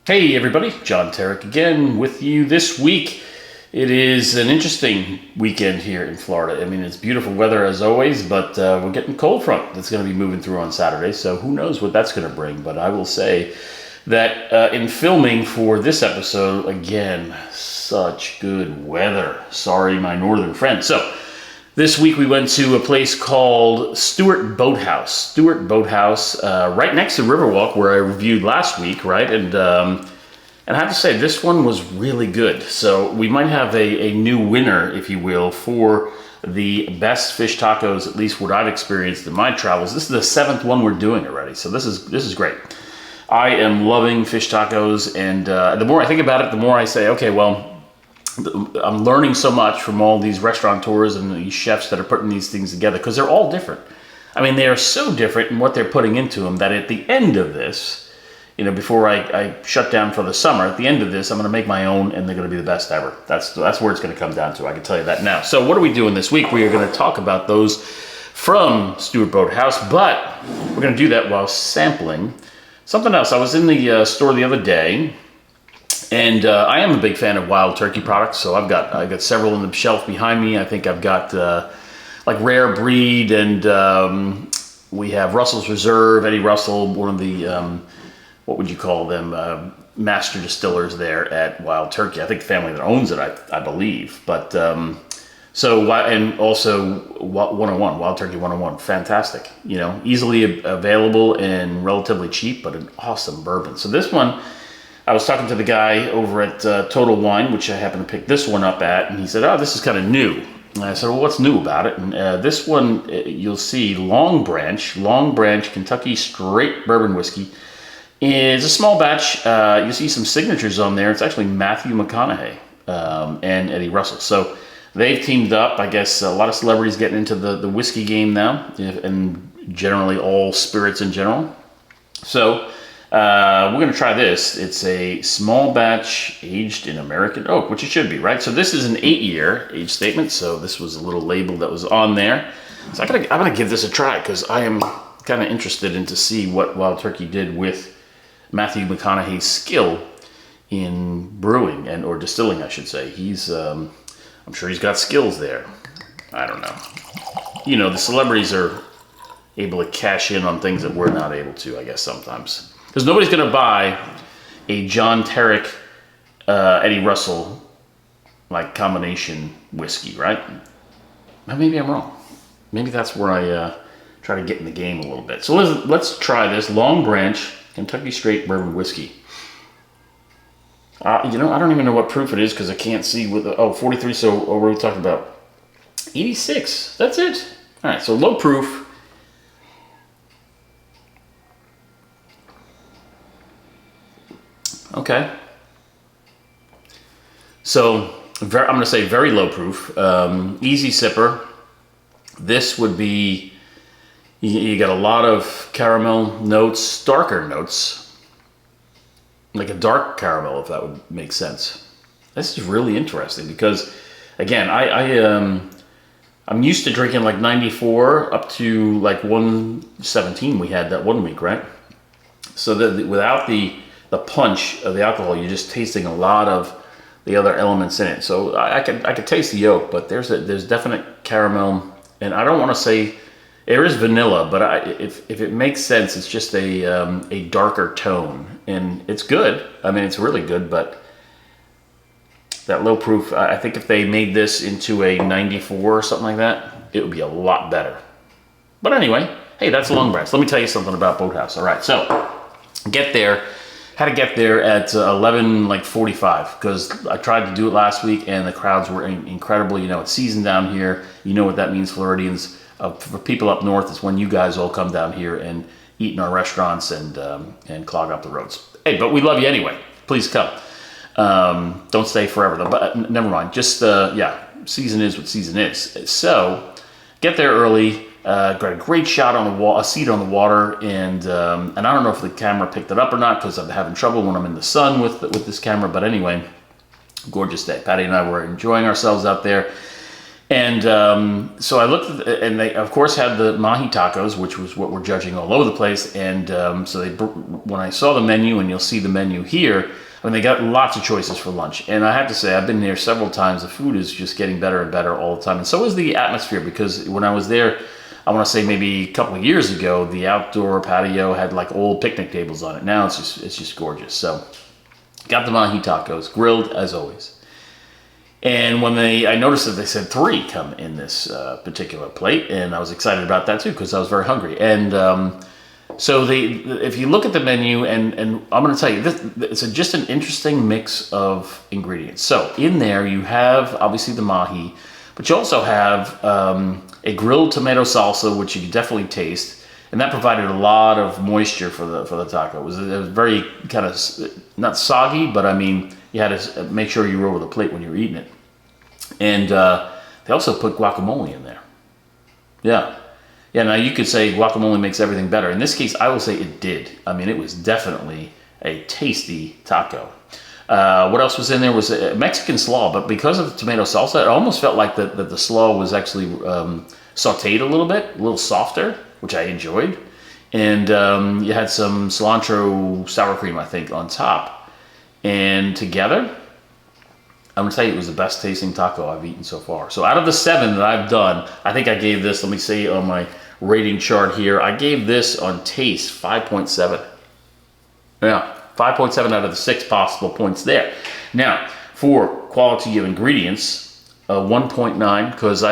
Hey everybody, John Terrick again with you this week. It is an interesting weekend here in Florida. I mean, it's beautiful weather as always, but we're getting cold front that's going to be moving through on Saturday, so who knows what that's going to bring. But I will say that in filming for this episode, again, such good weather. Sorry, my northern friends. So this week we went to a place called Stuart Boathouse. Stuart Boathouse, right next to Riverwalk, where I reviewed last week, right? And I have to say, this one was really good. So we might have a new winner, if you will, for the best fish tacos, at least what I've experienced in my travels. This is the 7th one we're doing already, so this is great. I am loving fish tacos, and the more I think about it, the more I say, okay, well, I'm learning so much from all these restaurateurs and these chefs that are putting these things together, because they're all different. I mean, they are so different in what they're putting into them that at the end of this, you know, before I shut down for the summer, at the end of this, I'm going to make my own, and they're going to be the best ever. That's where it's going to come down to. I can tell you that now. So what are we doing this week? We are going to talk about those from Stuart Boathouse, but we're going to do that while sampling something else. I was in the store the other day, and I am a big fan of wild turkey products, so I got several on the shelf behind me. I think I've got like Rare Breed, and we have Russell's Reserve, Eddie Russell, one of the what would you call them, master distillers there at Wild Turkey. I think the family that owns it, I believe. But so, and also 101, Wild Turkey 101, fantastic. You know, easily available and relatively cheap, but an awesome bourbon. So this one, I was talking to the guy over at Total Wine, which I happened to pick this one up at, and he said, oh, this is kind of new. And I said, well, what's new about it? And this one, you'll see Long Branch Kentucky Straight Bourbon Whiskey. It's a small batch. You see some signatures on there. It's actually Matthew McConaughey and Eddie Russell. So they've teamed up. I guess a lot of celebrities getting into the whiskey game now, and generally all spirits in general. So we're going to try this. It's a small batch aged in American oak, which it should be, right? So this is an 8-year age statement. So this was a little label that was on there. So I'm gonna give this a try, because I am kind of interested in to see what Wild Turkey did with Matthew McConaughey's skill in brewing or distilling, I should say. I'm sure he's got skills there. I don't know. You know, the celebrities are able to cash in on things that we're not able to, I guess, sometimes. Because nobody's going to buy a John Terrick, Eddie Russell, like, combination whiskey, right? Well, maybe I'm wrong. Maybe that's where I try to get in the game a little bit. So let's try this Long Branch Kentucky Straight Bourbon Whiskey. You know, I don't even know what proof it is, because I can't see with 43. So what are we talking about? 86. That's it. All right. So low proof. Okay. So I'm going to say very low proof. Easy sipper. This would be. You got a lot of caramel notes, darker notes, like a dark caramel, if that would make sense. This is really interesting because, again, I'm used to drinking like 94 up to like 117. We had that one week, right? So that without the punch of the alcohol, you're just tasting a lot of the other elements in it. So I could taste the oak, but there's definite caramel, and I don't want to say. There is vanilla, but if it makes sense, it's just a darker tone, and it's good. I mean, it's really good, but that low proof, I think if they made this into a 94 or something like that, it would be a lot better. But anyway, hey, that's Long Branch. Let me tell you something about Boathouse. All right, so had to get there at 11:45, because I tried to do it last week, and the crowds were incredible. You know, it's season down here. You know what that means, Floridians. For people up north, it's when you guys all come down here and eat in our restaurants and clog up the roads. Hey, but we love you anyway. Please come. Don't stay forever though. But never mind. Just season is what season is. So get there early. Got a great shot on the wall, a seat on the water, and I don't know if the camera picked it up or not, because I'm having trouble when I'm in the sun with this camera. But anyway, gorgeous day. Patty and I were enjoying ourselves out there. And so I looked at and they, of course, had the mahi tacos, which was what we're judging all over the place. And so when I saw the menu, and you'll see the menu here, I mean, they got lots of choices for lunch. And I have to say, I've been there several times. The food is just getting better and better all the time. And so is the atmosphere, because when I was there, I want to say maybe a couple of years ago, the outdoor patio had like old picnic tables on it. Now it's just gorgeous. So got the mahi tacos, grilled as always. And when I noticed that they said 3 come in this particular plate, and I was excited about that too, because I was very hungry. And so if you look at the menu, and I'm going to tell you, it's just an interesting mix of ingredients. So in there you have obviously the mahi, but you also have a grilled tomato salsa, which you can definitely taste, and that provided a lot of moisture for the taco. It was very kind of not soggy, but I mean, you had to make sure you roll with a plate when you were eating it. And they also put guacamole in there. Yeah. Now you could say guacamole makes everything better. In this case, I will say it did. I mean, it was definitely a tasty taco. What else was in there was a Mexican slaw, but because of the tomato salsa, it almost felt like the slaw was actually sauteed a little bit, a little softer, which I enjoyed. And you had some cilantro sour cream, I think, on top. And together, I'm going to tell you, it was the best tasting taco I've eaten so far. So out of the 7 that I've done, I think I gave this, let me see on my rating chart here, I gave this on taste 5.7. Yeah, 5.7 out of the 6 possible points there. Now, for quality of ingredients, 1.9, because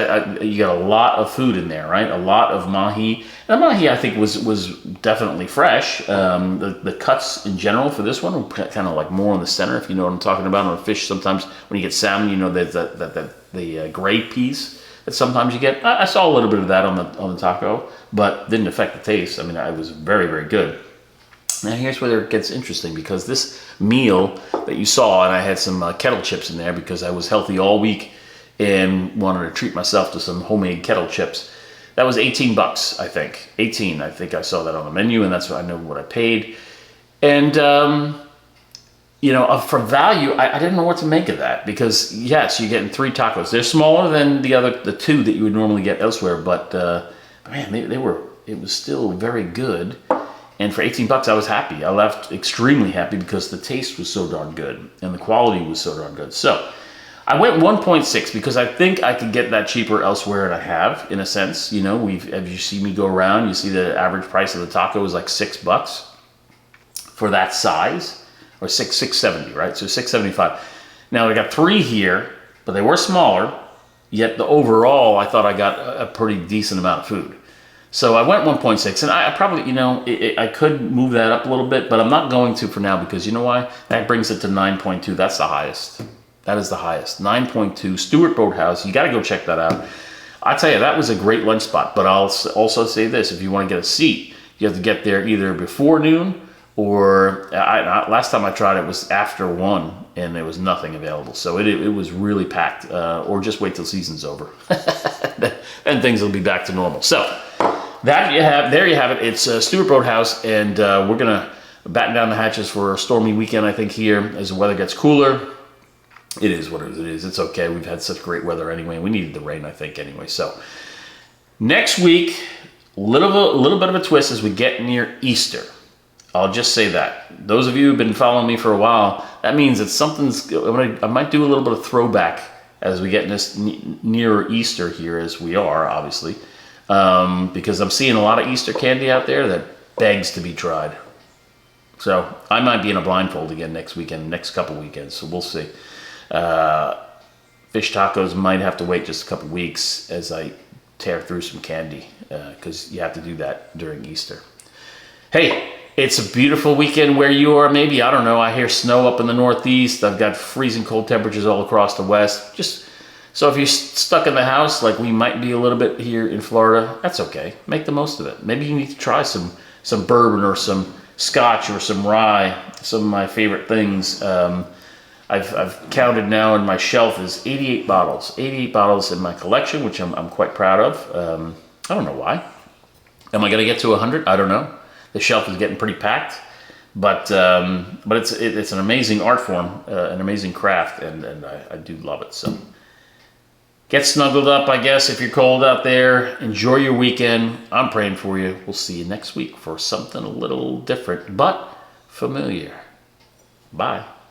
you got a lot of food in there, right? A lot of mahi. And the mahi, I think, was definitely fresh. The cuts in general for this one were kind of like more on the center, if you know what I'm talking about. On a fish, sometimes when you get salmon, you know, there's the gray piece that sometimes you get. I saw a little bit of that on the taco, but didn't affect the taste. I mean, it was very, very good. Now here's where it gets interesting, because this meal that you saw, and I had some kettle chips in there because I was healthy all week and wanted to treat myself to some homemade kettle chips. That was $18, I think. 18, I think I saw that on the menu, and that's what I know what I paid. And you know, for value, I didn't know what to make of that, because yes, you're getting 3 tacos. They're smaller than the 2 that you would normally get elsewhere, but man, it was still very good. And for $18, I was happy. I left extremely happy because the taste was so darn good and the quality was so darn good. So I went 1.6 because I think I could get that cheaper elsewhere, and I have, in a sense. You know, as you see me go around, you see the average price of the taco is like $6 for that size, or $6.70, right? So $6.75. Now I got 3 here, but they were smaller. Yet the overall, I thought I got a pretty decent amount of food. So I went 1.6, and I probably, you know, I could move that up a little bit, but I'm not going to for now, because you know why? That brings it to 9.2. That's the highest. That is the highest. 9.2. Stuart Boathouse. You got to go check that out. I tell you, that was a great lunch spot. But I'll also say this: if you want to get a seat, you have to get there either before noon, or last time I tried it was after 1, and there was nothing available. So it was really packed. Or just wait till season's over, and things will be back to normal. So there you have it. It's Stuart Boathouse, and we're gonna batten down the hatches for a stormy weekend, I think, here as the weather gets cooler. It is what it is. It's okay. We've had such great weather anyway. We needed the rain, I think, anyway. So next week, little bit of a twist as we get near Easter. I'll just say that. Those of you who've been following me for a while, that means that I might do a little bit of throwback as we get nearer Easter here, as we are, obviously. Because I'm seeing a lot of Easter candy out there that begs to be tried. So I might be in a blindfold again next weekend, next couple weekends, so we'll see. Fish tacos might have to wait just a couple weeks as I tear through some candy, because you have to do that during Easter. Hey, it's a beautiful weekend where you are. Maybe, I don't know, I hear snow up in the Northeast. I've got freezing cold temperatures all across the West. So if you're stuck in the house, like we might be a little bit here in Florida, that's okay. Make the most of it. Maybe you need to try some bourbon or some scotch or some rye, some of my favorite things. I've counted now, and my shelf is 88 bottles. 88 bottles in my collection, which I'm quite proud of. I don't know why. Am I going to get to 100? I don't know. The shelf is getting pretty packed. But it's an amazing art form, an amazing craft, and I do love it. So get snuggled up, I guess, if you're cold out there. Enjoy your weekend. I'm praying for you. We'll see you next week for something a little different, but familiar. Bye.